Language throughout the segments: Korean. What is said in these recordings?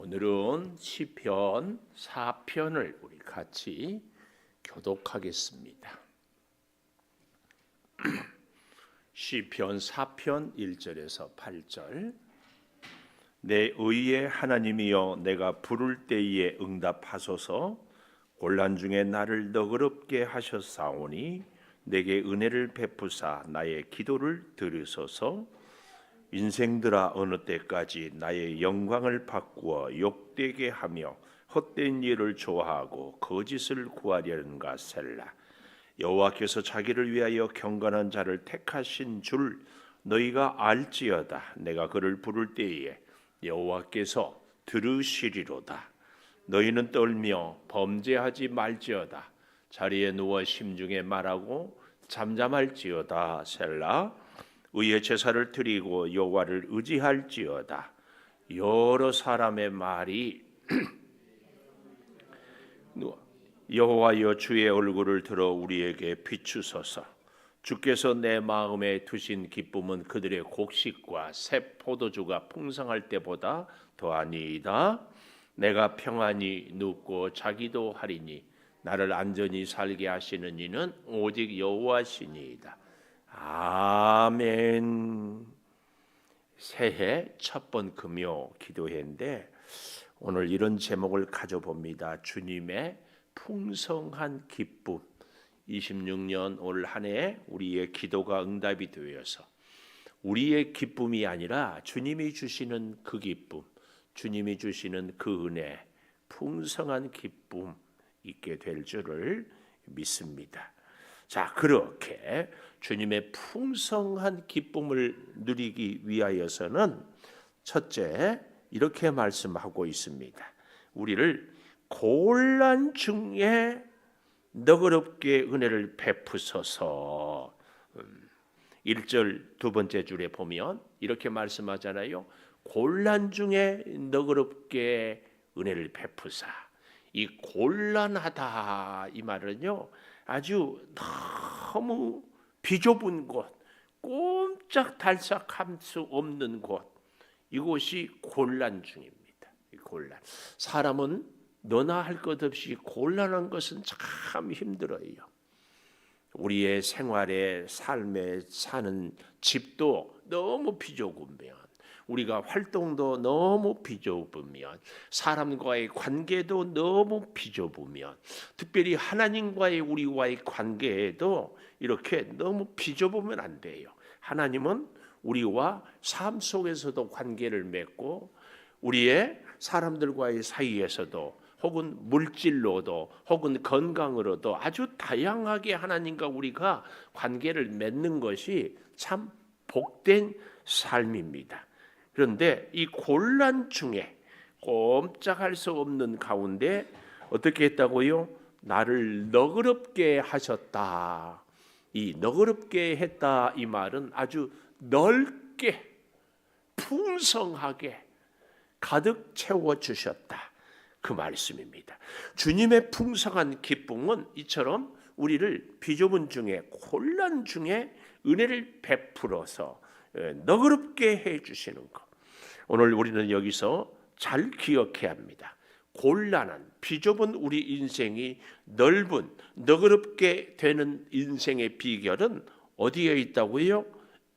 오늘은 시편 4편을 우리 같이 교독하겠습니다. 시편 4편 1절에서 8절. 내 의의 하나님이여, 내가 부를 때에 응답하소서. 곤란 중에 나를 너그럽게 하셨사오니 내게 은혜를 베푸사 나의 기도를 들으소서. 인생들아, 어느 때까지 나의 영광을 바꾸어 욕되게 하며 헛된 일을 좋아하고 거짓을 구하려는가. 셀라. 여호와께서 자기를 위하여 경건한 자를 택하신 줄 너희가 알지어다. 내가 그를 부를 때에 여호와께서 들으시리로다. 너희는 떨며 범죄하지 말지어다. 자리에 누워 심중에 말하고 잠잠할지어다. 셀라. 의의 제사를 드리고 여호와를 의지할지어다. 여러 사람의 말이 여호와여, 주의 얼굴을 들어 우리에게 비추소서. 주께서 내 마음에 두신 기쁨은 그들의 곡식과 새 포도주가 풍성할 때보다 더하니이다. 내가 평안히 눕고 자기도 하리니 나를 안전히 살게 하시는 이는 오직 여호와시니이다. 아멘. 새해 첫 번 금요 기도회인데 오늘 이런 제목을 가져봅니다. 주님의 풍성한 기쁨. 26년 올 한 해 우리의 기도가 응답이 되어서 우리의 기쁨이 아니라 주님이 주시는 그 기쁨, 주님이 주시는 그 은혜, 풍성한 기쁨 있게 될 줄을 믿습니다. 자, 그렇게 주님의 풍성한 기쁨을 누리기 위하여서는 첫째, 이렇게 말씀하고 있습니다. 우리를 곤란 중에 너그럽게 은혜를 베푸소서. 1절 두 번째 줄에 보면 이렇게 말씀하잖아요. 곤란 중에 너그럽게 은혜를 베푸사. 이 곤란하다 이 말은요, 아주 너무 비좁은 곳, 꼼짝달싹할 수 없는 곳, 이곳이 곤란 중입니다. 곤란. 사람은 너나 할 것 없이 곤란한 것은 참 힘들어요. 우리의 생활에 삶에 사는 집도 너무 비좁으면, 우리가 활동도 너무 비좁으면, 사람과의 관계도 너무 비좁으면, 특별히 하나님과의 우리와의 관계에도 이렇게 너무 비좁으면 안 돼요. 하나님은 우리와 삶 속에서도 관계를 맺고 우리의 사람들과의 사이에서도 혹은 물질로도 혹은 건강으로도 아주 다양하게 하나님과 우리가 관계를 맺는 것이 참 복된 삶입니다. 그런데 이 곤란 중에 꼼짝할 수 없는 가운데 어떻게 했다고요? 나를 너그럽게 하셨다. 이 너그럽게 했다 이 말은 아주 넓게 풍성하게 가득 채워주셨다 그 말씀입니다. 주님의 풍성한 기쁨은 이처럼 우리를 비좁은 중에 곤란 중에 은혜를 베풀어서 너그럽게 해주시는 것. 오늘 우리는 여기서 잘 기억해야 합니다. 곤란한 비좁은 우리 인생이 넓은 너그럽게 되는 인생의 비결은 어디에 있다고요?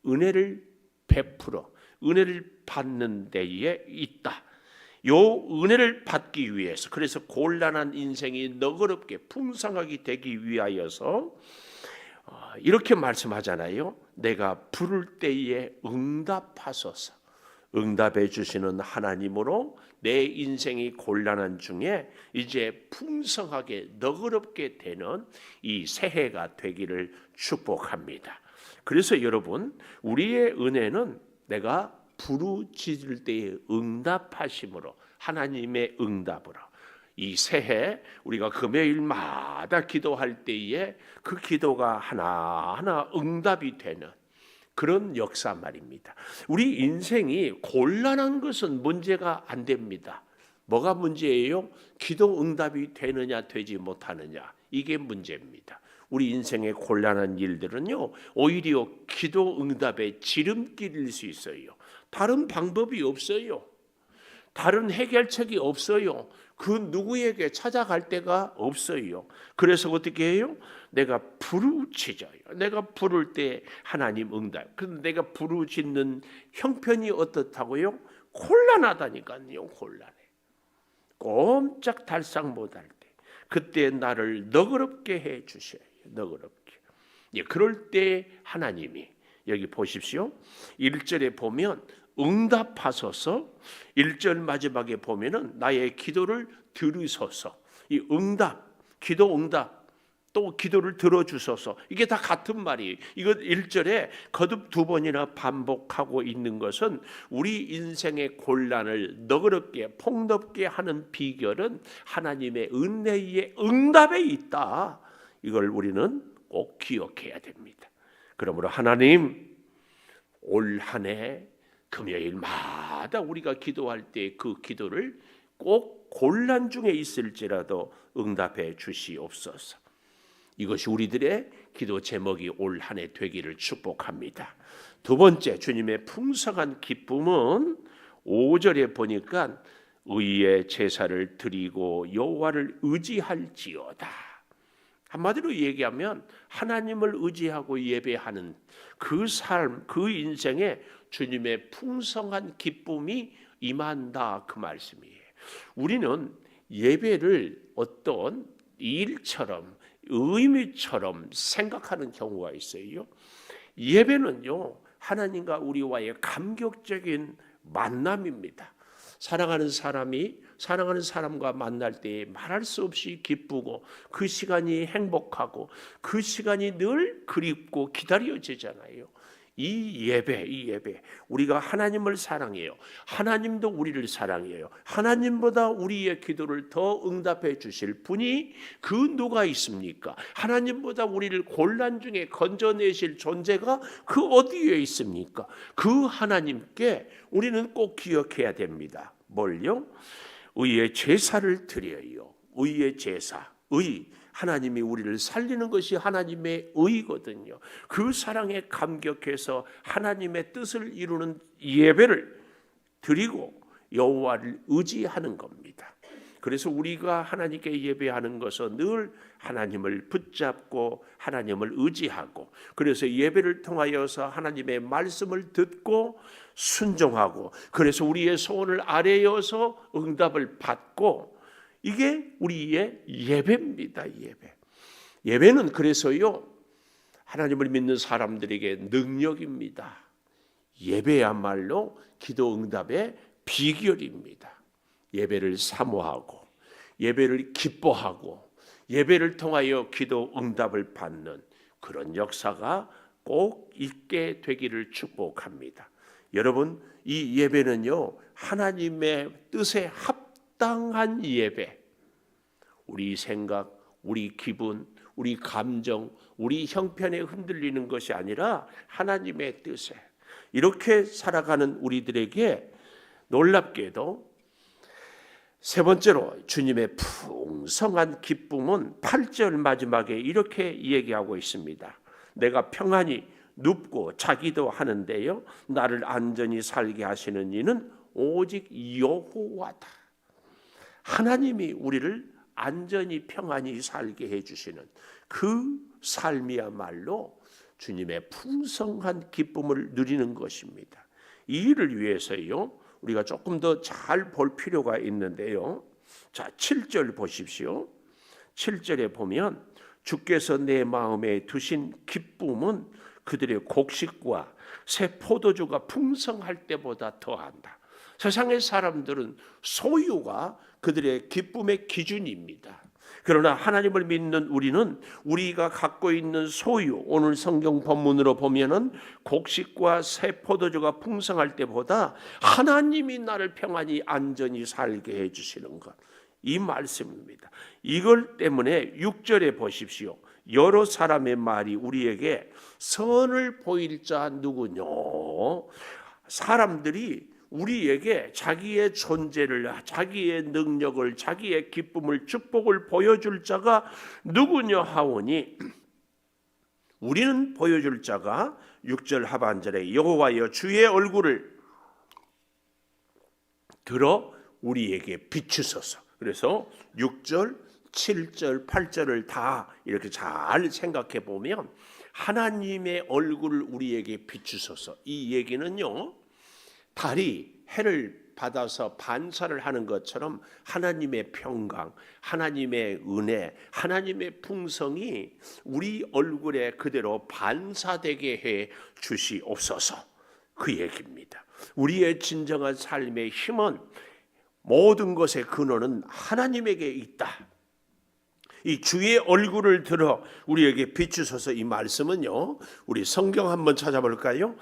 은혜를 베풀어 은혜를 받는 데에 있다. 요 은혜를 받기 위해서, 그래서 곤란한 인생이 너그럽게 풍성하게 되기 위하여서 이렇게 말씀하잖아요. 내가 부를 때에 응답하소서. 응답해 주시는 하나님으로 내 인생이 곤란한 중에 이제 풍성하게 너그럽게 되는 이 새해가 되기를 축복합니다. 그래서 여러분, 우리의 은혜는 내가 부르짖을 때에 응답하심으로, 하나님의 응답으로, 이 새해 우리가 금요일마다 기도할 때에 그 기도가 하나하나 응답이 되는 그런 역사 말입니다. 우리 인생이 곤란한 것은 문제가 안 됩니다. 뭐가 문제예요? 기도 응답이 되느냐 되지 못하느냐, 이게 문제입니다. 우리 인생의 곤란한 일들은요, 오히려 기도 응답의 지름길일 수 있어요. 다른 방법이 없어요. 다른 해결책이 없어요. 그 누구에게 찾아갈 데가 없어요. 그래서 어떻게 해요? 내가 부르짖어요. 내가 부를 때 하나님 응답. 그런데 내가 부르짖는 형편이 어떻다고요? 곤란하다니까요. 곤란해. 꼼짝달싹 못할 때, 그때 나를 너그럽게 해 주셔요. 너그럽게. 예, 그럴 때 하나님이 여기 보십시오. 1절에 보면 응답하소서, 1절 마지막에 보면은 나의 기도를 들으소서. 이 응답, 기도 응답, 또 기도를 들어주소서, 이게 다 같은 말이에요. 이거 1절에 거듭 2번이나 반복하고 있는 것은 우리 인생의 곤란을 너그럽게 폭넓게 하는 비결은 하나님의 은혜의 응답에 있다. 이걸 우리는 꼭 기억해야 됩니다. 그러므로 하나님, 올 한 해 금요일마다 우리가 기도할 때 그 기도를 꼭 곤란 중에 있을지라도 응답해 주시옵소서. 이것이 우리들의 기도 제목이 올 한 해 되기를 축복합니다. 두 번째, 주님의 풍성한 기쁨은 5절에 보니까 의의 제사를 드리고 여호와를 의지할지어다. 한마디로 얘기하면 하나님을 의지하고 예배하는 그 삶, 그 인생에 주님의 풍성한 기쁨이 임한다, 그 말씀이에요. 우리는 예배를 어떤 일처럼, 의미처럼 생각하는 경우가 있어요. 예배는요, 하나님과 우리와의 감격적인 만남입니다. 사랑하는 사람과 만날 때 말할 수 없이 기쁘고 그 시간이 행복하고 그 시간이 늘 그립고 기다려지잖아요. 이 예배, 우리가 하나님을 사랑해요. 하나님도 우리를 사랑해요. 하나님보다 우리의 기도를 더 응답해 주실 분이 그 누가 있습니까? 하나님보다 우리를 곤란 중에 건져내실 존재가 그 어디에 있습니까? 그 하나님께 우리는 꼭 기억해야 됩니다. 뭘요? 의의 제사를 드려요. 의의 제사, 하나님이 우리를 살리는 것이 하나님의 의거든요. 그 사랑에 감격해서 하나님의 뜻을 이루는 예배를 드리고 여호와를 의지하는 겁니다. 그래서 우리가 하나님께 예배하는 것은 늘 하나님을 붙잡고 하나님을 의지하고, 그래서 예배를 통하여서 하나님의 말씀을 듣고 순종하고, 그래서 우리의 소원을 아뢰어서 응답을 받고, 이게 우리의 예배입니다. 예배는 그래서요, 하나님을 믿는 사람들에게 능력입니다. 예배야말로 기도 응답의 비결입니다. 예배를 사모하고 예배를 기뻐하고 예배를 통하여 기도 응답을 받는 그런 역사가 꼭 있게 되기를 축복합니다. 여러분, 이 예배는요, 하나님의 뜻에 합당한 예배, 우리 생각, 우리 기분, 우리 감정, 우리 형편에 흔들리는 것이 아니라 하나님의 뜻에 이렇게 살아가는 우리들에게 놀랍게도 세 번째로 주님의 풍성한 기쁨은 8절 마지막에 이렇게 얘기하고 있습니다. 내가 평안히 눕고 자기도 하는데요, 나를 안전히 살게 하시는 이는 오직 여호와다. 하나님이 우리를 안전히 평안히 살게 해주시는 그 삶이야말로 주님의 풍성한 기쁨을 누리는 것입니다. 이 일을 위해서요, 우리가 조금 더 잘 볼 필요가 있는데요. 자, 7절 보십시오. 7절에 보면 주께서 내 마음에 두신 기쁨은 그들의 곡식과 새 포도주가 풍성할 때보다 더한다. 세상의 사람들은 소유가 그들의 기쁨의 기준입니다. 그러나 하나님을 믿는 우리는 우리가 갖고 있는 소유, 오늘 성경 본문으로 보면은 곡식과 새 포도주가 풍성할 때보다 하나님이 나를 평안히 안전히 살게 해주시는 것, 이 말씀입니다. 이걸 때문에 6절에 보십시오. 여러 사람의 말이 우리에게 선을 보일 자 누구뇨? 사람들이 우리에게 자기의 존재를, 자기의 능력을, 자기의 기쁨을, 축복을 보여줄 자가 누구냐 하오니, 우리는 보여줄 자가 6절 하반절에 여호와여 주의 얼굴을 들어 우리에게 비추소서. 그래서 6절, 7절, 8절을 다 이렇게 잘 생각해 보면 하나님의 얼굴을 우리에게 비추소서. 이 얘기는요, 달이 해를 받아서 반사를 하는 것처럼 하나님의 평강, 하나님의 은혜, 하나님의 풍성이 우리 얼굴에 그대로 반사되게 해 주시옵소서. 그 얘기입니다. 우리의 진정한 삶의 힘은 모든 것의 근원은 하나님에게 있다. 이 주의 얼굴을 들어 우리에게 비추소서. 이 말씀은요, 우리 성경 한번 찾아볼까요?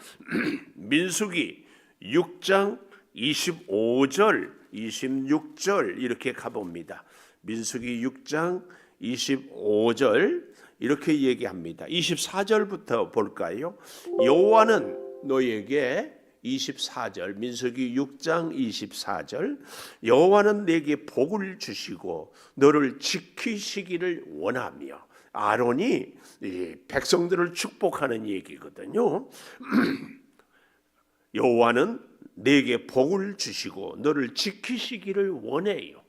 민수기 6장 25절, 26절 이렇게 가봅니다. 민수기 6장 25절 이렇게 얘기합니다. 24절부터 볼까요? 여호와는 너에게 24절, 민수기 6장 24절, 여호와는 내게 복을 주시고 너를 지키시기를 원하며. 아론이 백성들을 축복하는 얘기거든요. 여호와는 내게 복을 주시고 너를 지키시기를 원해요.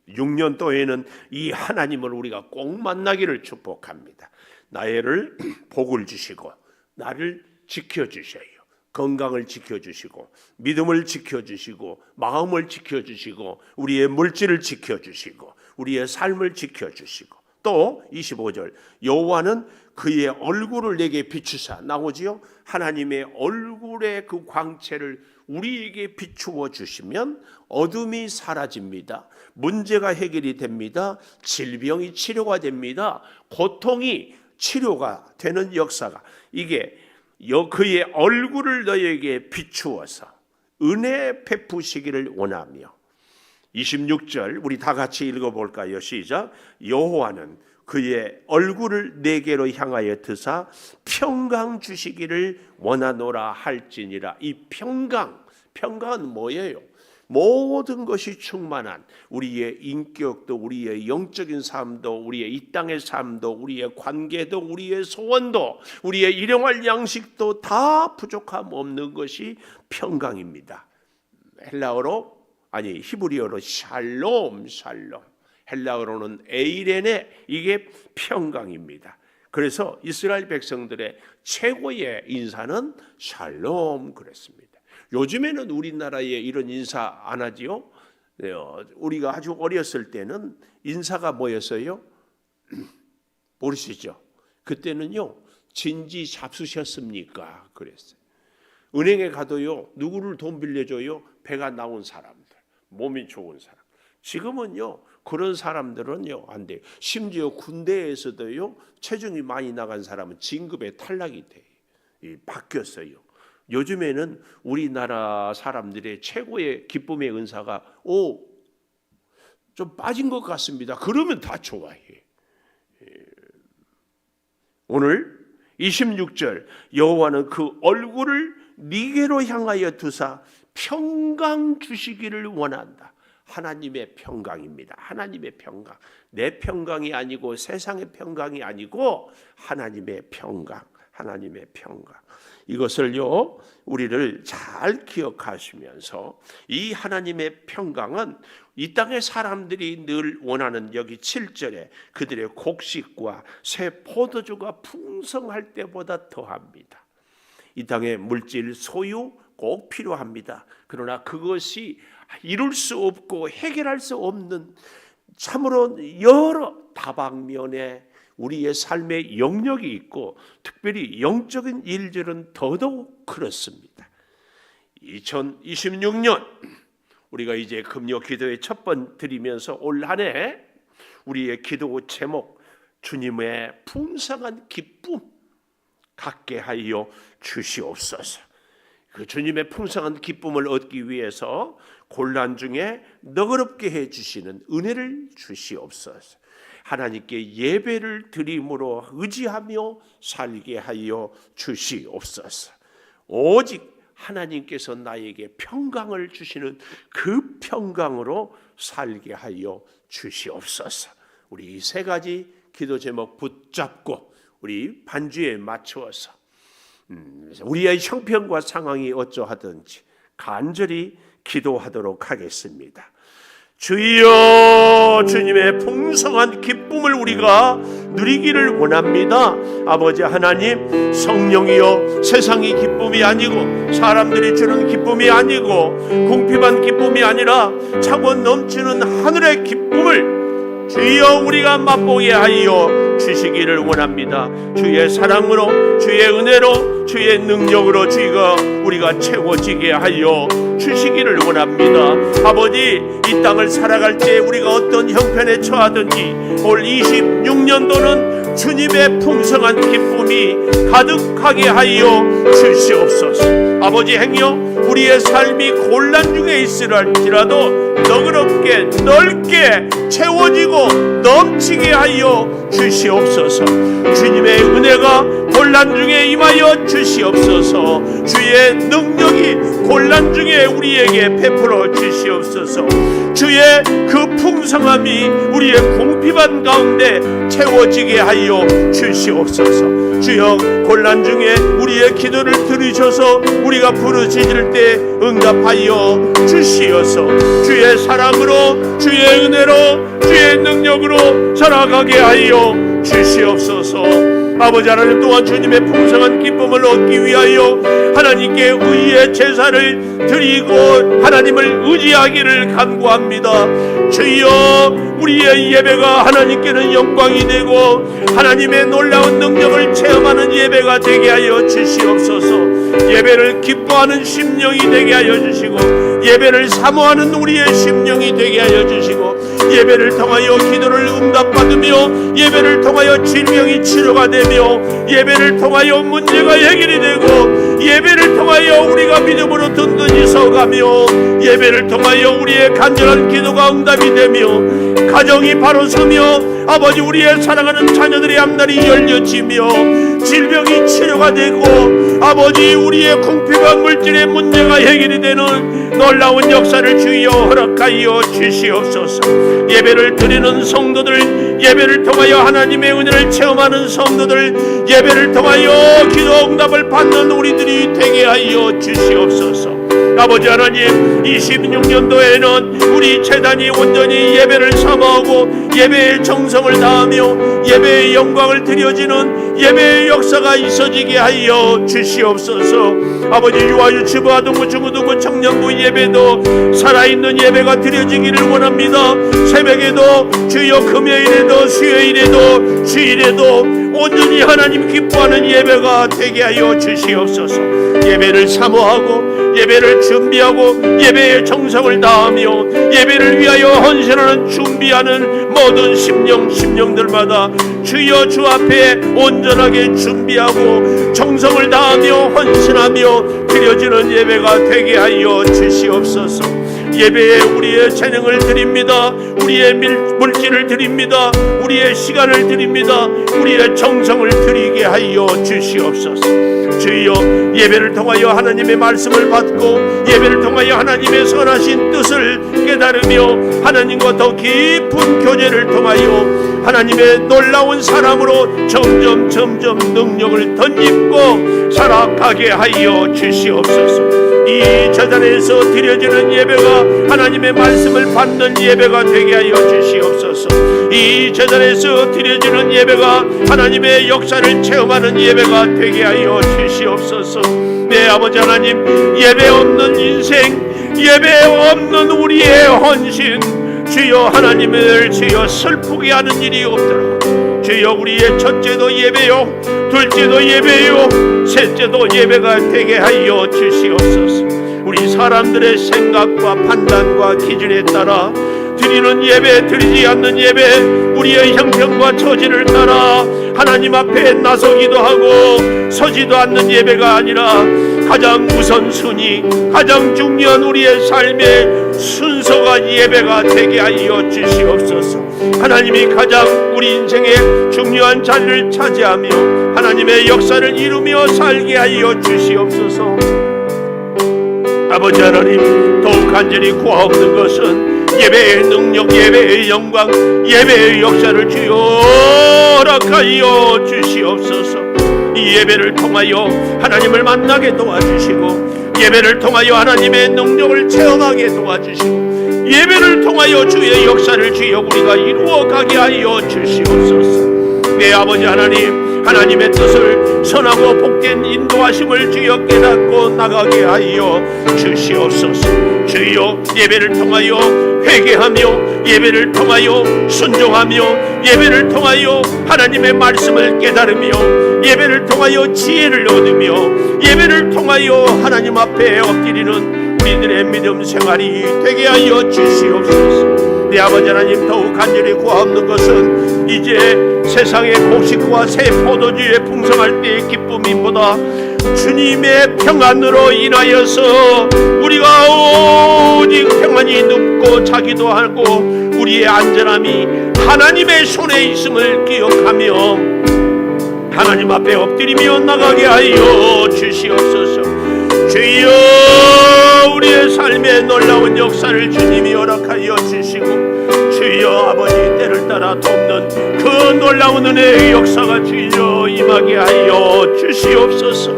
26년도에는 이 하나님을 우리가 꼭 만나기를 축복합니다. 나를 복을 주시고 나를 지켜주셔요. 건강을 지켜주시고 믿음을 지켜주시고 마음을 지켜주시고 우리의 물질을 지켜주시고 우리의 삶을 지켜주시고, 또 25절 여호와는 그의 얼굴을 내게 비추사. 나오지요? 하나님의 얼굴의 그 광채를 우리에게 비추어 주시면 어둠이 사라집니다. 문제가 해결이 됩니다. 질병이 치료가 됩니다. 고통이 치료가 되는 역사가, 이게 그의 얼굴을 너에게 비추어서 은혜 베푸시기를 원하며. 26절 우리 다 같이 읽어볼까요? 시작. 여호와는 그의 얼굴을 내게로 향하여 드사 평강 주시기를 원하노라 할지니라. 이 평강은 뭐예요? 모든 것이 충만한 우리의 인격도, 우리의 영적인 삶도, 우리의 이 땅의 삶도, 우리의 관계도, 우리의 소원도, 우리의 일용할 양식도 다 부족함 없는 것이 평강입니다. 히브리어로 샬롬, 헬라어로는 에이레네, 이게 평강입니다. 그래서 이스라엘 백성들의 최고의 인사는 샬롬 그랬습니다. 요즘에는 우리나라에 이런 인사 안 하지요. 우리가 아주 어렸을 때는 인사가 뭐였어요? 모르시죠? 그때는요, 진지 잡수셨습니까? 그랬어요. 은행에 가도요, 누구를 돈 빌려줘요? 배가 나온 사람들, 몸이 좋은 사람. 지금은요, 그런 사람들은요 안 돼요. 심지어 군대에서도요, 체중이 많이 나간 사람은 진급에 탈락이 돼요. 바뀌었어요. 요즘에는 우리나라 사람들의 최고의 기쁨의 은사가 좀 빠진 것 같습니다. 그러면 다 좋아해. 오늘 26절 여호와는 그 얼굴을 네게로 향하여 두사 평강 주시기를 원한다. 하나님의 평강입니다. 하나님의 평강. 내 평강이 아니고 세상의 평강이 아니고 하나님의 평강. 하나님의 평강. 이것을요, 우리를 잘 기억하시면서 이 하나님의 평강은 이 땅의 사람들이 늘 원하는, 여기 7절에 그들의 곡식과 새 포도주가 풍성할 때보다 더합니다. 이 땅의 물질 소유 꼭 필요합니다. 그러나 그것이 이룰 수 없고 해결할 수 없는 참으로 여러 다방면의 우리의 삶의 영역이 있고, 특별히 영적인 일들은 더더욱 그렇습니다. 2026년 우리가 이제 금요 기도의 첫 번 드리면서 올 한 해 우리의 기도 제목, 주님의 풍성한 기쁨 갖게 하여 주시옵소서. 그 주님의 풍성한 기쁨을 얻기 위해서 곤란 중에 너그럽게 해주시는 은혜를 주시옵소서. 하나님께 예배를 드림으로 의지하며 살게 하여 주시옵소서. 오직 하나님께서 나에게 평강을 주시는 그 평강으로 살게 하여 주시옵소서. 우리 이 세 가지 기도 제목 붙잡고 우리 반주에 맞추어서 우리의 형편과 상황이 어떠하든지 간절히 기도하도록 하겠습니다. 주여, 주님의 풍성한 기쁨을 우리가 누리기를 원합니다. 아버지 하나님, 성령이여, 세상의 기쁨이 아니고 사람들이 주는 기쁨이 아니고 궁핍한 기쁨이 아니라 차고 넘치는 하늘의 기쁨을 주여 우리가 맛보게 하여 주시기를 원합니다. 주의 사랑으로, 주의 은혜로, 주의 능력으로 주가 우리가 채워지게 하여 주시기를 원합니다. 아버지, 이 땅을 살아갈 때 우리가 어떤 형편에 처하든지 올 26년도는 주님의 풍성한 기쁨이 가득하게 하여 주시옵소서. 아버지 행여 우리의 삶이 곤란 중에 있으랄지라도 너그럽게 넓게 채워지고 넘치게 하여 주시옵소서. 주님의 은혜가 곤란 중에 임하여 주시옵소서. 주의 능력이 곤란 중에 우리에게 베풀어 주시옵소서. 주의 그 풍성함이 우리의 궁핍한 가운데 채워지게 하여 주시옵소서. 주여, 곤란 중에 우리의 기도를 들으셔서 우리가 부르짖을 때 응답하여 주시어서 주의 사랑으로, 주의 은혜로, 주의 능력으로 살아가게 하여 주시옵소서. 아버지 하나님, 또한 주님의 풍성한 기쁨을 얻기 위하여 하나님께 의의 제사를 드리고 하나님을 의지하기를 간구합니다. 주여, 우리의 예배가 하나님께는 영광이 되고 하나님의 놀라운 능력을 체험하는 예배가 되게 하여 주시옵소서. 예배를 기뻐하는 심령이 되게 하여 주시고 예배를 사모하는 우리의 심령이 되게 하여 주시고 예배를 통하여 기도를 응답받으며 예배를 통하여 질병이 치료가 되며 예배를 통하여 문제가 해결이 되고 예배를 통하여 우리가 믿음으로 든든히 서가며 예배를 통하여 우리의 간절한 기도가 응답이 되며 가정이 바로 서며 아버지, 우리의 사랑하는 자녀들의 앞날이 열려지며 질병이 치료가 되고 아버지, 우리의 궁핍한 물질의 문제가 해결이 되는 놀라운 역사를 주여 허락하여 주시옵소서. 예배를 드리는 성도들, 예배를 통하여 하나님의 은혜를 체험하는 성도들, 예배를 통하여 기도 응답을 받는 우리들이 되게 하여 주시옵소서. 아버지 하나님, 26년도에는 우리 재단이 온전히 예배를 사모하고 예배의 정성을 다하며 예배의 영광을 드려지는 예배의 역사가 있어지게 하여 주시옵소서. 아버지, 유아유치부, 아동부, 중고등부, 청년부 예배도 살아있는 예배가 드려지기를 원합니다. 새벽에도 주여, 금요일에도 수요일에도 주일에도 온전히 하나님 기뻐하는 예배가 되게 하여 주시옵소서. 예배를 사모하고 예배를 준비하고 예배의 정성을 다하며 예배를 위하여 헌신하는 준비하는 모든 심령들마다 주여 주 앞에 온전하게 준비하고 정성을 다하며 헌신하며 드려지는 예배가 되게 하여 주시옵소서. 예배에 우리의 재능을 드립니다. 우리의 물질을 드립니다. 우리의 시간을 드립니다. 우리의 정성을 드리게 하여 주시옵소서. 주여, 예배를 통하여 하나님의 말씀을 받고 예배를 통하여 하나님의 선하신 뜻을 깨달으며 하나님과 더 깊은 교제를 통하여 하나님의 놀라운 사랑으로 점점 능력을 덧입고 살아가게 하여 주시옵소서. 이 재단에서 드려지는 예배가 하나님의 말씀을 받는 예배가 되게 하여 주시옵소서. 이 재단에서 드려지는 예배가 하나님의 역사를 체험하는 예배가 되게 하여 주시옵소서. 내 아버지 하나님, 예배 없는 인생, 예배 없는 우리의 헌신, 주여 하나님을 주여 슬프게 하는 일이 없도록 주여 우리의 첫째도 예배요, 둘째도 예배요, 셋째도 예배가 되게 하여 주시옵소서. 우리 사람들의 생각과 판단과 기준에 따라 드리는 예배, 드리지 않는 예배, 우리의 형편과 처지를 따라 하나님 앞에 나서기도 하고 서지도 않는 예배가 아니라 가장 우선순위, 가장 중요한 우리의 삶의 순서가 예배가 되게 하여 주시옵소서. 하나님이 가장 우리 인생의 중요한 자리를 차지하며 하나님의 역사를 이루며 살게 하여 주시옵소서. 아버지 하나님, 더욱 간절히 구하옵는 것은 예배의 능력, 예배의 영광, 예배의 역사를 주여 허락하여 주시옵소서. 이 예배를 통하여 하나님을 만나게 도와주시고 예배를 통하여 하나님의 능력을 체험하게 도와주시고 예배를 통하여 주의 역사를 주여 우리가 이루어가게 하여 주시옵소서. 내 아버지 하나님, 하나님의 뜻을 선하고 복된 인도하심을 주여 깨닫고 나가게 하여 주시옵소서. 주여 예배를 통하여 회개하며 예배를 통하여 순종하며 예배를 통하여 하나님의 말씀을 깨달으며 예배를 통하여 지혜를 얻으며 예배를 통하여 하나님 앞에 엎드리는 우리들의 믿음 생활이 되게 하여 주시옵소서. 내 아버지 하나님, 더욱 간절히 구하옵는 것은 이제 세상의 곡식과 새 포도주의 풍성할 때의 기쁨이보다 주님의 평안으로 인하여서 우리가 오직 평안이 눕고 자기도 하고 우리의 안전함이 하나님의 손에 있음을 기억하며 하나님 앞에 엎드리며 나가게 하여 주시옵소서. 주여, 우리의 삶에 놀라운 역사를 주님이 허락하여 주시고 주여 아버지 때를 따라 돕는 그 놀라운 은혜의 역사가 주여 임하게 하여 주시옵소서.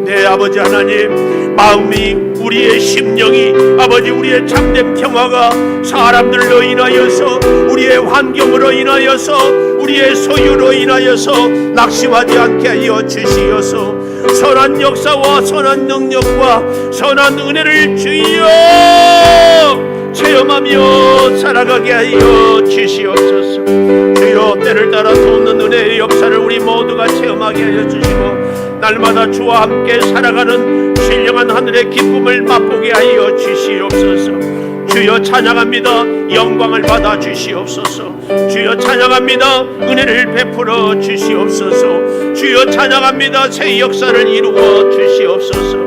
내 아버지 하나님, 마음이 우리의 심령이 아버지 우리의 참된 평화가 사람들로 인하여서 우리의 환경으로 인하여서 우리의 소유로 인하여서 낙심하지 않게 하여 주시어서 선한 역사와 선한 능력과 선한 은혜를 주여 체험하며 살아가게 하여 주시옵소서. 주여 때를 따라 돕는 은혜의 역사를 우리 모두가 체험하게 하여 주시고 날마다 주와 함께 살아가는 신령한 하늘의 기쁨을 맛보게 하여 주시옵소서. 주여 찬양합니다. 영광을 받아 주시옵소서. 주여 찬양합니다. 은혜를 베풀어 주시옵소서. 주여 찬양합니다. 새 역사를 이루어 주시옵소서.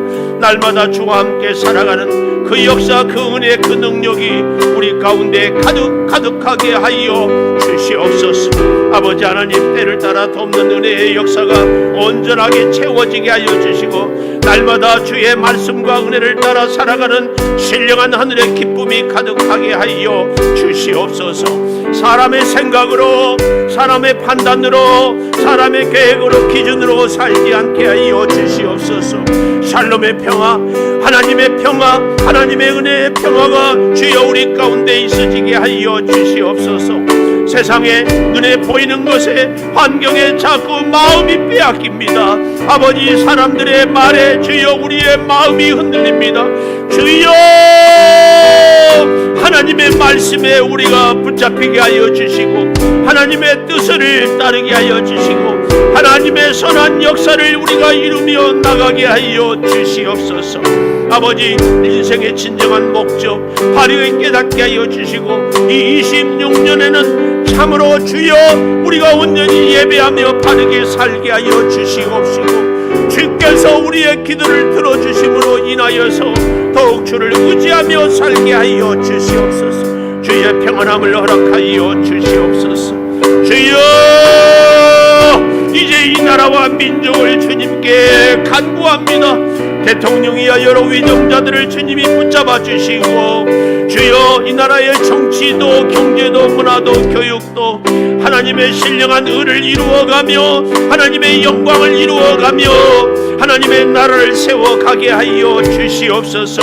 날마다 주와 함께 살아가는 그 역사, 그 은혜, 그 능력이 우리 가운데 가득하게 하여 주시옵소서. 아버지 하나님, 때를 따라 돕는 은혜의 역사가 온전하게 채워지게 하여 주시고 날마다 주의 말씀과 은혜를 따라 살아가는 신령한 하늘의 기쁨이 가득하게 하여 주시옵소서. 사람의 생각으로, 사람의 판단으로, 사람의 계획으로, 기준으로 살지 않게 하여 주시옵소서. 샬롬의 평화, 하나님의 평화, 하나님의 은혜의 평화가 주여 우리 가운데 있어지게 하여 주시옵소서. 세상에 눈에 보이는 것에 환경에 자꾸 마음이 빼앗깁니다. 아버지, 사람들의 말에 주여 우리의 마음이 흔들립니다. 주여 하나님의 말씀에 우리가 붙잡히게 하여 주시고 하나님의 뜻을 따르게 하여 주시고 하나님의 선한 역사를 우리가 이루며 나가게 하여 주시옵소서. 아버지, 인생의 진정한 목적 발휘에 깨닫게 하여 주시고 이 26년에는 참으로 주여 우리가 온전히 예배하며 바르게 살게 하여 주시옵시고 주께서 우리의 기도를 들어주심으로 인하여서 더욱 주를 의지하며 살게 하여 주시옵소서. 주의 평안함을 허락하여 주시옵소서. 주여, 이제 이 나라와 민족을 주님께 간구합니다. 대통령이야 여러 위정자들을 주님이 붙잡아 주시고 주여 이 나라의 정치도 경제도 문화도 교육도 하나님의 신령한 의를 이루어가며 하나님의 영광을 이루어가며 하나님의 나라를 세워가게 하여 주시옵소서.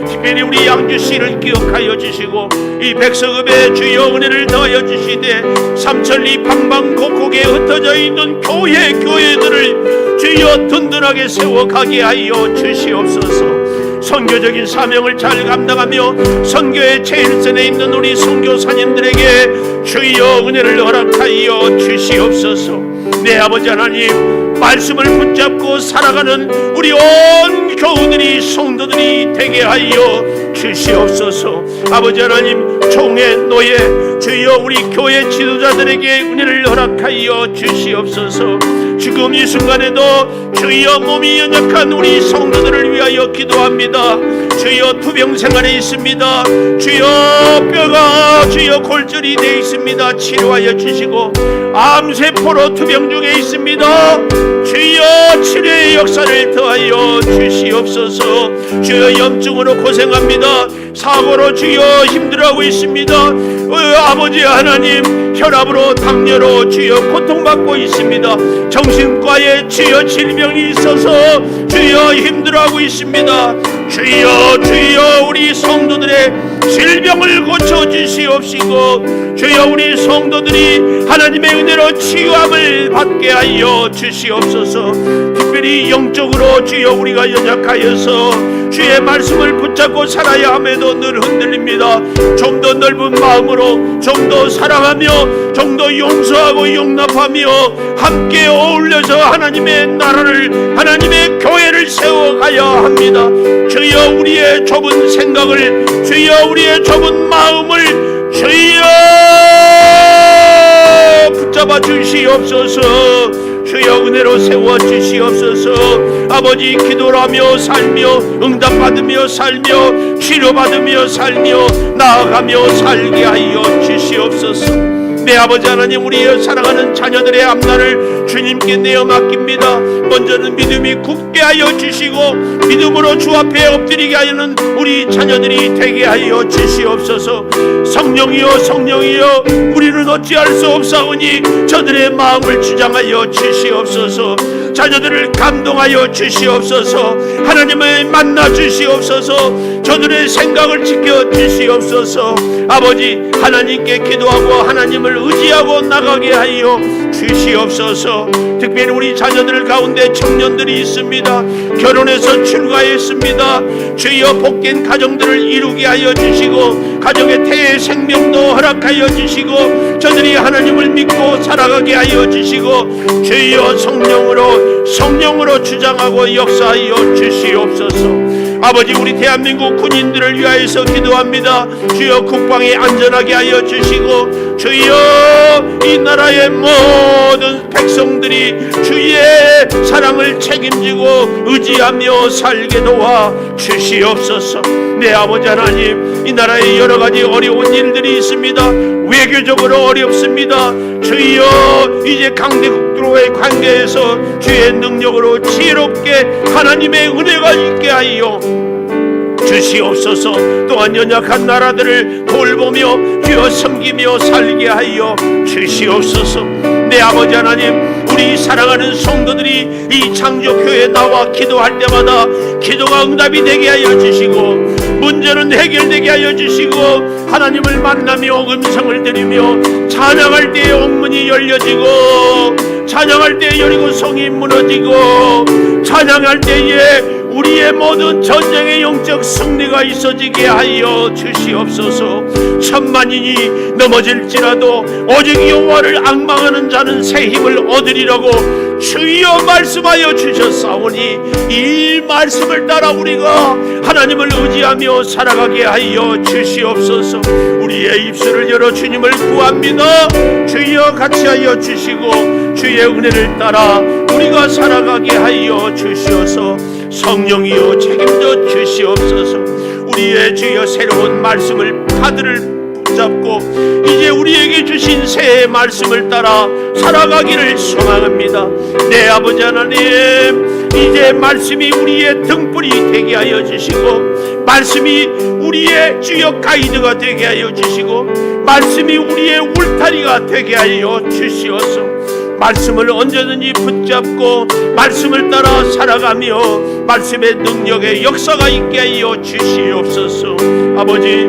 특별히 우리 양주시를 기억하여 주시고 이 백성읍에 주여 은혜를 더하여 주시되 삼천리 방방곡곡에 흩어져 있는 교회들을 주여 든든하게 세워가게 하여 주시옵소서. 선교적인 사명을 잘 감당하며 선교의 제일선에 있는 우리 선교사님들에게 주여 은혜를 허락하여 주시옵소서. 내 아버지 하나님, 말씀을 붙잡고 살아가는 우리 온 교우들이 성도들이 되게 하여 주시옵소서. 아버지 하나님, 총회 노예 주여 우리 교회 지도자들에게 은혜를 허락하여 주시옵소서. 지금 이 순간에도 주여 몸이 연약한 우리 성도들을 위하여 기도합니다. 주여 투병 생활에 있습니다. 주여 뼈가 주여 골절이 되어 있습니다. 치료하여 주시고 암세포로 투병 중에 있습니다. 주여 치료의 역사를 더하여 주시옵소서. 주여 염증으로 고생합니다. 사고로 주여 힘들어하고 있습니다. 아버지 하나님, 혈압으로 당뇨로 주여 고통받고 있습니다. 정신과에 주여 질병이 있어서 주여 힘들어하고 있습니다. 주여 주여 우리 성도들의 질병을 고쳐주시옵시고, 주여 우리 성도들이 하나님의 은혜로 치유함을 받게 하여 주시옵소서. 특별히 영적으로 주여 우리가 연약하여서 주의 말씀을 붙잡고 살아야 함에도 늘 흔들립니다. 좀 더 넓은 마음으로, 좀 더 사랑하며, 좀 더 용서하고 용납하며 함께 어울려서 하나님의 나라를, 하나님의 교회를 세워가야 합니다. 주여 우리의 좁은 생각을, 주여 우리의 좁은 마음을 주여 붙잡아 주시옵소서. 주여 은혜로 세워 주시옵소서. 아버지, 기도하며 살며, 응답받으며 살며, 치료받으며 살며, 나아가며 살게 하여 주시옵소서. 내 아버지 하나님, 우리의 사랑하는 자녀들의 앞날을 주님께 내어 맡깁니다. 먼저는 믿음이 굳게 하여 주시고, 믿음으로 주 앞에 엎드리게 하여는 우리 자녀들이 되게 하여 주시옵소서. 성령이여 성령이여, 우리는 어찌할 수 없사오니 저들의 마음을 주장하여 주시옵소서. 자녀들을 감동하여 주시옵소서. 하나님을 만나 주시옵소서. 저들의 생각을 지켜 주시옵소서. 아버지, 하나님께 기도하고 하나님을 의지하고 나가게 하여 주시옵소서. 특별히 우리 자녀들 가운데 청년들이 있습니다. 결혼해서 출가했습니다. 주여 복된 가정들을 이루게 하여 주시고, 가정의 태의 생명도 허락하여 주시고, 저들이 하나님을 믿고 살아가게 하여 주시고, 주여 성령으로 주장하고 역사하여 주시옵소서. 아버지, 우리 대한민국 군인들을 위하여서 기도합니다. 주여 국방에 안전하게 하여 주시고, 주여 이 나라의 모든 백성들이 주의 사랑을 책임지고 의지하며 살게 도와 주시옵소서. 내 아버지 하나님, 이 나라에 여러 가지 어려운 일들이 있습니다. 외교적으로 어렵습니다. 주여 이제 강대국들과의 관계에서 주의 능력으로 지혜롭게 하나님의 은혜가 있게 하여 주시옵소서. 또한 연약한 나라들을 돌보며 주여 섬기며 살게 하여 주시옵소서. 내 아버지 하나님, 우리 사랑하는 성도들이 이 창조교회에 나와 기도할 때마다 기도가 응답이 되게 하여 주시고, 문제는 해결되게 하여 주시고, 하나님을 만나며 음성을 들으며 찬양할 때에 옥문이 열려지고, 찬양할 때에 여리고성이 무너지고, 찬양할 때에 우리의 모든 전쟁의 영적 승리가 있어지게 하여 주시옵소서. 천만인이 넘어질지라도 오직 여호와를 앙망하는 자는 새 힘을 얻으리라고 주여 말씀하여 주셨사오니, 이 말씀을 따라 우리가 하나님을 의지하며 살아가게 하여 주시옵소서. 우리의 입술을 열어 주님을 구합니다. 주여 같이 하여 주시고, 주의 은혜를 따라 우리가 살아가게 하여 주시옵소서. 성령이여 책임져 주시옵소서. 우리의 주여 새로운 말씀을 카드를 붙잡고 이제 우리에게 주신 새해 말씀을 따라 살아가기를 소망합니다. 내 아버지 하나님, 이제 말씀이 우리의 등불이 되게 하여 주시고, 말씀이 우리의 주여 가이드가 되게 하여 주시고, 말씀이 우리의 울타리가 되게 하여 주시옵소서. 말씀을 언제든지 붙잡고 말씀을 따라 살아가며 말씀의 능력의 역사가 있게 하여 주시옵소서. 아버지,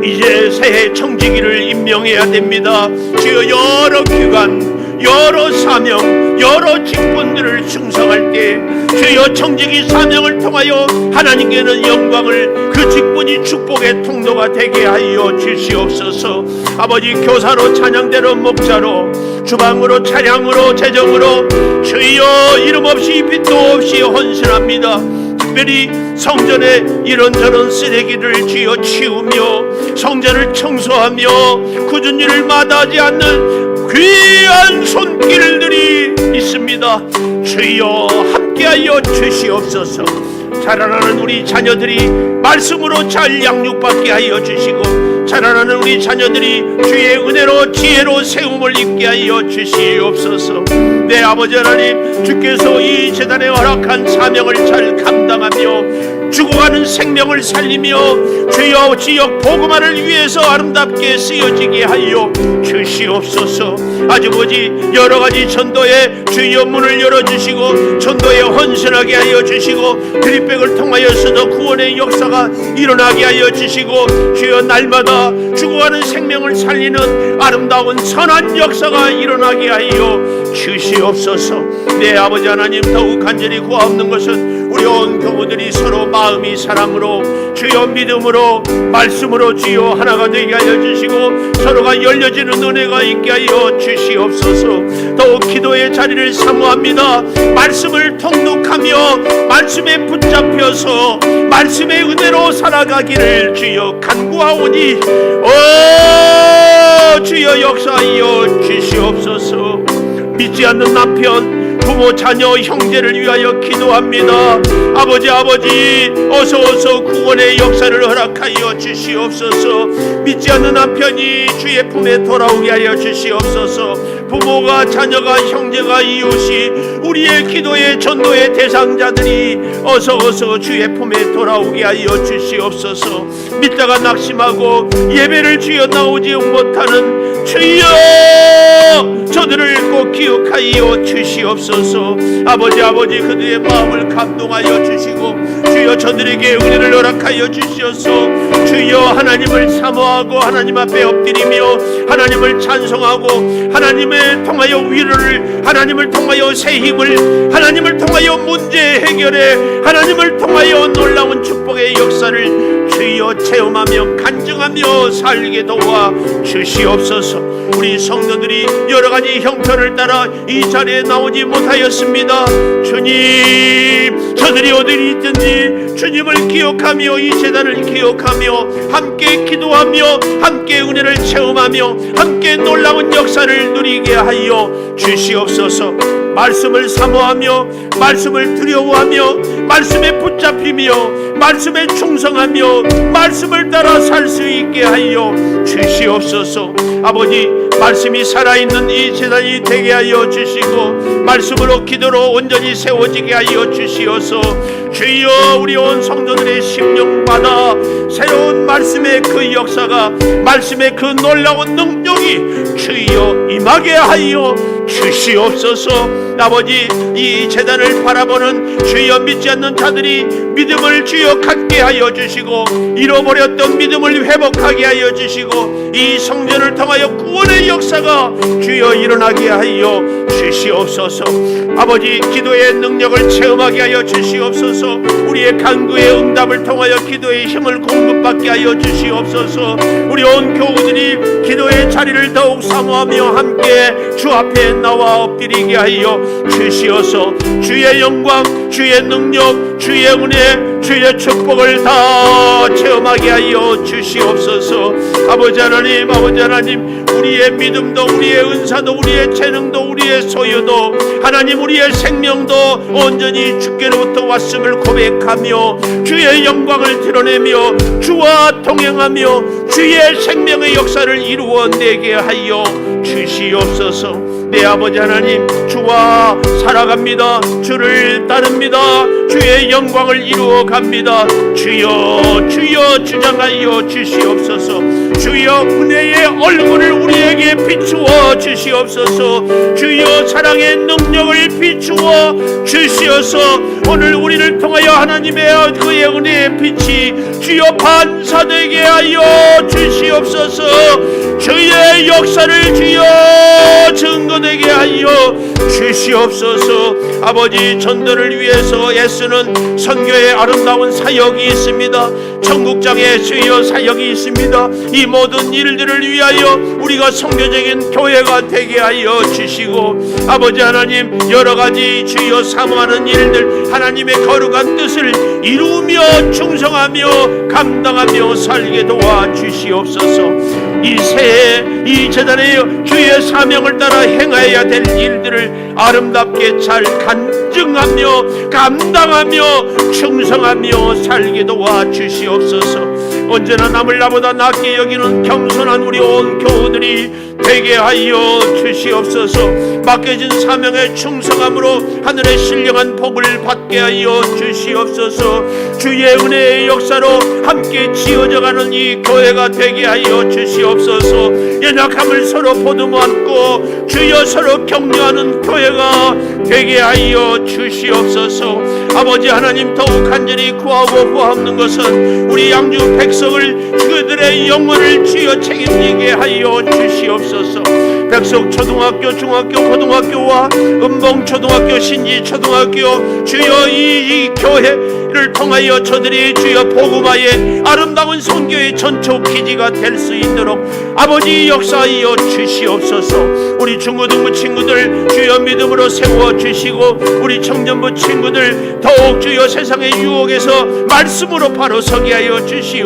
이제 새해 청지기를 임명해야 됩니다. 주여 여러 기관, 여러 사명, 여러 직분들을 충성할 때 주여 청지기 사명을 통하여 하나님께는 영광을, 그 직분이 축복의 통로가 되게 하여 주시옵소서. 아버지, 교사로, 찬양대로, 목자로, 주방으로, 차량으로, 재정으로 주여 이름 없이 빛도 없이 헌신합니다. 특별히 성전에 이런저런 쓰레기를 주여 치우며 성전을 청소하며 굳은 일을 마다하지 않는 귀한 손길들이 있습니다. 주여 함께하여 주시옵소서. 자라나는 우리 자녀들이 말씀으로 잘 양육받게 하여 주시고, 자라나는 우리 자녀들이 주의 은혜로 지혜로 세움을 입게 하여 주시옵소서. 내 아버지 하나님, 주께서 이 재단에 허락한 사명을 잘 감당하며 죽어가는 생명을 살리며 주여 지역 복음화를 위해서 아름답게 쓰여지게 하여 주시옵소서. 아버지 여러가지 전도의 주여 문을 열어주시고 전도에 헌신하게 하여 주시고 드립백을 통하여서도 구원의 역사가 일어나게 하여 주시고 주여 날마다 죽어가는 생명을 살리는 아름다운 선한 역사가 일어나게 하여 주시옵소서. 내 아버지 하나님, 더욱 간절히 구하옵는 것은 우리 온 교우들이 서로 마음이 사랑으로 주여 믿음으로 말씀으로 주여 하나가 되게 하여 주시고 서로가 열려지는 은혜가 있게 하여 주시옵소서. 더욱 기도의 자리를 사모합니다. 말씀을 통독하며 말씀에 붙잡혀서 말씀의 은혜로 살아가기를 주여 간구하오니 주여 역사하여 주시옵소서. 믿지 않는 남편, 부모, 자녀, 형제를 위하여 기도합니다. 아버지 어서 구원의 역사를 허락하여 주시옵소서. 믿지 않는 남편이 주의 품에 돌아오게 하여 주시옵소서. 부모가, 자녀가, 형제가, 이웃이 우리의 기도의 전도의 대상자들이 어서 주의 품에 돌아오게 하여 주시옵소서. 믿다가 낙심하고 예배를 주여 나오지 못하는 주여 저들을 꼭 기억하여 주시옵소서. 아버지 그들의 마음을 감동하여 주시고 주여 저들에게 은혜를 허락하여 주시옵소서. 주여 하나님을 사모하고 하나님 앞에 엎드리며 하나님을 찬송하고 하나님을 통하여 위로를, 하나님을 통하여 새 힘을, 하나님을 통하여 문제 해결에, 하나님을 통하여 놀라운 축복의 역사를 주여 체험하며 간증하며 살게 도와 주시옵소서. 우리 성도들이 여러가지 형편을 따라 이 자리에 나오지 못하였습니다. 주님, 저들이 어디 있든지 주님을 기억하며 이 제단을 기억하며 함께 기도하며 함께 은혜를 체험하며 함께 놀라운 역사를 누리게 하여 주시옵소서. 말씀을 사모하며 말씀을 두려워하며 말씀에 붙잡히며 말씀에 충성하며 말씀을 따라 살 수 있게 하여 주시옵소서. 아버지, 말씀이 살아있는 이 제단이 되게 하여 주시고 말씀으로 기도로 온전히 세워지게 하여 주시어서 주여 우리 온 성도들의 심령마다 새로운 말씀의 그 역사가, 말씀의 그 놀라운 능력이 주여 임하게 하여 주시옵소서. 아버지, 이 제단을 바라보는 주여 믿지 않는 자들이 믿음을 주여 갖게 하여 주시고 잃어버렸던 믿음을 회복하게 하여 주시고 이 성전을 통하여 구원의 역사가 주여 일어나게 하여 주시옵소서. 아버지, 기도의 능력을 체험하게 하여 주시옵소서. 우리의 간구의 응답을 통하여 기도의 힘을 공급받게 하여 주시옵소서. 우리 온 교우들이 기도의 자리를 더욱 사모하며 함께 주 앞에 나와 엎드리게 하여 주시어서 주의 영광, 주의 능력, 주의 은혜, 주의 축복을 다 체험하게 하여 주시옵소서. 아버지 하나님, 우리의 믿음도, 우리의 은사도, 우리의 재능도, 우리의 소유도, 하나님 우리의 생명도 온전히 주께로부터 왔음을 고백하며 주의 영광을 드러내며 주와 동행하며 주의 생명의 역사를 이루어내게 하여 주시옵소서. 내 아버지 하나님, 주와 살아갑니다. 주를 따릅니다. 주의 영광을 이루어갑니다. 주여 주장하여 주시옵소서. 주여 은혜의 얼굴을 우리에게 비추어 주시옵소서. 주여 사랑의 능력을 비추어 주시어서 오늘 우리를 통하여 하나님의 그의 은혜의 빛이 주여 반사되게 하여 주시옵소서. 주의 역사를 주여 증거되게 하여 주시옵소서. 아버지, 전도를 위해서 애쓰는 선교의 아름다운 사역이 있습니다. 청국장의 주여 사역이 있습니다. 이 모든 일들을 위하여 우리가 선교적인 교회가 되게 하여 주시고 아버지 하나님, 여러가지 주여 사모하는 일들, 하나님의 거룩한 뜻을 이루며 충성하며 감당하며 살게 도와 주시옵소서. 이 새해 이 제단의 주의 사명을 따라 행해야 될 일들을 아름답게 잘 간증하며 감당하며 충성하며 살게 도와 주시옵소서. 언제나 남을 나보다 낫게 여기는 겸손한 우리 온 교우들이 되게 하여 주시옵소서. 맡겨진 사명에 충성함으로 하늘의 신령한 복을 받게 하여 주시옵소서. 주의 은혜의 역사로 함께 지어져가는 이 교회가 되게 하여 주시옵소서. 연약함을 서로 보듬어 안고 주여 서로 격려하는 교회가 되게 하여 주시옵소서. 아버지 하나님, 더욱 간절히 구하고 구하옵는 것은 우리 양주 백성을, 그들의 영혼을 주여 책임지게 하여 주시옵소서. 백석 초등학교, 중학교, 고등학교와 은봉초등학교, 신지초등학교, 주여 이 교회를 통하여 저들이 주여 복음화의 아름다운 선교의 전초 기지가 될 수 있도록 아버지 역사하여 주시옵소서. 우리 중고등부 친구들 주여 믿음으로 세워주시고, 우리 청년부 친구들 더욱 주여 세상의 유혹에서 말씀으로 바로 서게 하여 주시오.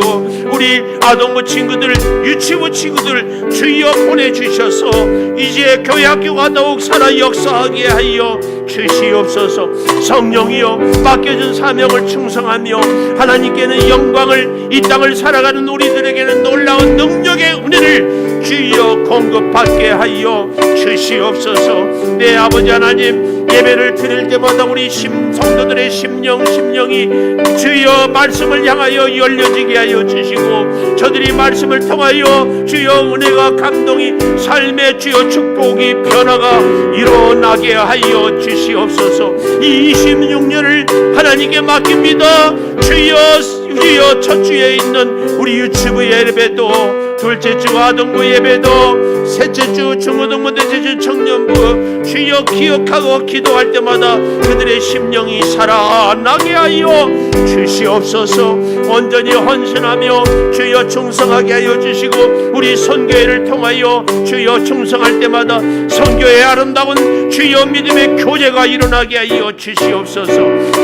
우리 아동부 친구들, 유치부 친구들 주여 보내주셔서 이제 교회 학교가 더욱 살아 역사하게 하여 주시옵소서. 성령이여, 맡겨진 사명을 충성하며 하나님께는 영광을, 이 땅을 살아가는 우리들에게는 놀라운 능력의 은혜를 주여 공급받게 하여 주시옵소서. 내 아버지 하나님, 예배를 드릴 때마다 우리 성도들의 심령이 주여 말씀을 향하여 열려지게 하여 주시고, 저들이 말씀을 통하여 주여 은혜가, 감동이, 삶의 주여 축복이, 변화가 일어나게 하여 주시옵소서. 이 26년을 하나님께 맡깁니다. 주여 첫 주에 있는 우리 유치부 예배도, 둘째 주 아동부 예배도, 셋째 주 중고등부, 넷째 주 청년부 주여 기억하고 기도할 때마다 그들의 심령이 살아나게 하여 주시옵소서. 온전히 헌신하며 주여 충성하게 하여 주시고, 우리 선교회를 통하여 주여 충성할 때마다 선교의 아름다운 주여 믿음의 교제가 일어나게 하여 주시옵소서.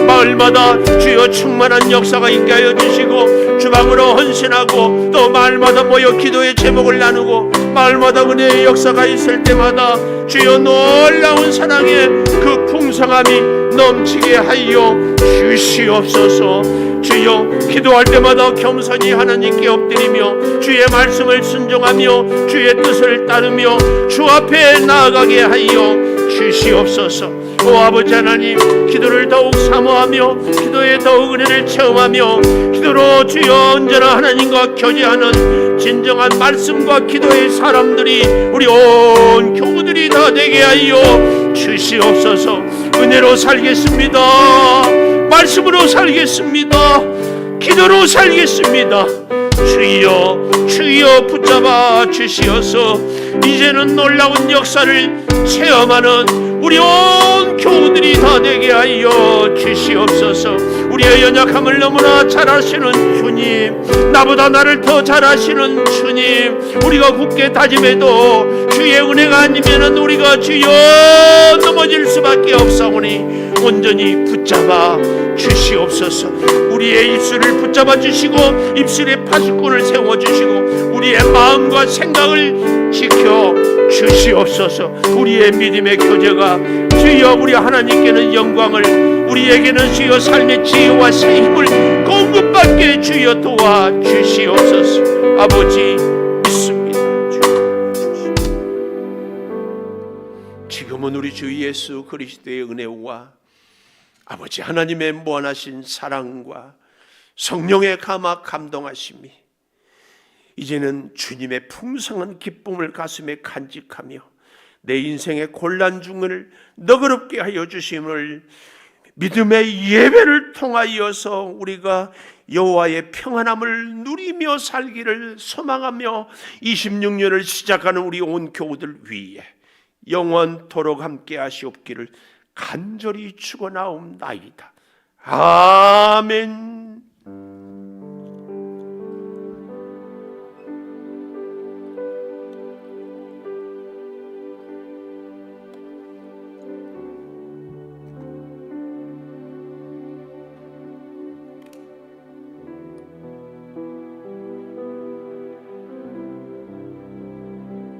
마을마다 주여 충만한 역사가 있게 하여 주시고, 주방으로 헌신하고 또 마을마다 모여 기도의 제목을 나누고 마을마다 은혜의 역사가 있을 때마다 주여 놀라운 사랑의 그 풍성함이 넘치게 하여 주시옵소서. 주여 기도할 때마다 겸손히 하나님께 엎드리며 주의 말씀을 순종하며 주의 뜻을 따르며 주 앞에 나아가게 하여 주시옵소서. 오 아버지 하나님, 기도를 더욱 사모하며 기도에 더욱 은혜를 체험하며 기도로 주여 언제나 하나님과 교제하는 진정한 말씀과 기도의 사람들이, 우리 온 교우들이 다 되게 하여 주시옵소서. 은혜로 살겠습니다. 말씀으로 살겠습니다. 기도로 살겠습니다. 주여 붙잡아 주시어서 이제는 놀라운 역사를 체험하는 우리 온 교우들이 다 되게 하여 주시옵소서. 우리의 연약함을 너무나 잘 아시는 주님, 나보다 나를 더 잘 아시는 주님, 우리가 굳게 다짐해도 주의 은혜가 아니면 우리가 주여 넘어질 수밖에 없사오니 온전히 붙잡아 주시옵소서. 우리의 입술을 붙잡아 주시고 입술에 파수꾼을 세워주시고 우리의 마음과 생각을 지켜 주시옵소서. 우리의 믿음의 교제가 주여 우리 하나님께는 영광을, 우리에게는 주여 삶의 지혜와 새 힘을 공급받게 주여 도와 주시옵소서. 아버지 믿습니다. 지금은 우리 주 예수 그리스도의 은혜와 아버지 하나님의 무한하신 사랑과 성령의 감화 감동하심이 이제는 주님의 풍성한 기쁨을 가슴에 간직하며 내 인생의 곤란 중을 너그럽게 하여 주심을 믿음의 예배를 통하여서 우리가 여호와의 평안함을 누리며 살기를 소망하며 26년을 시작하는 우리 온 교우들 위에 영원토록 함께 하시옵기를 간절히 축원하옵나이다. 아멘.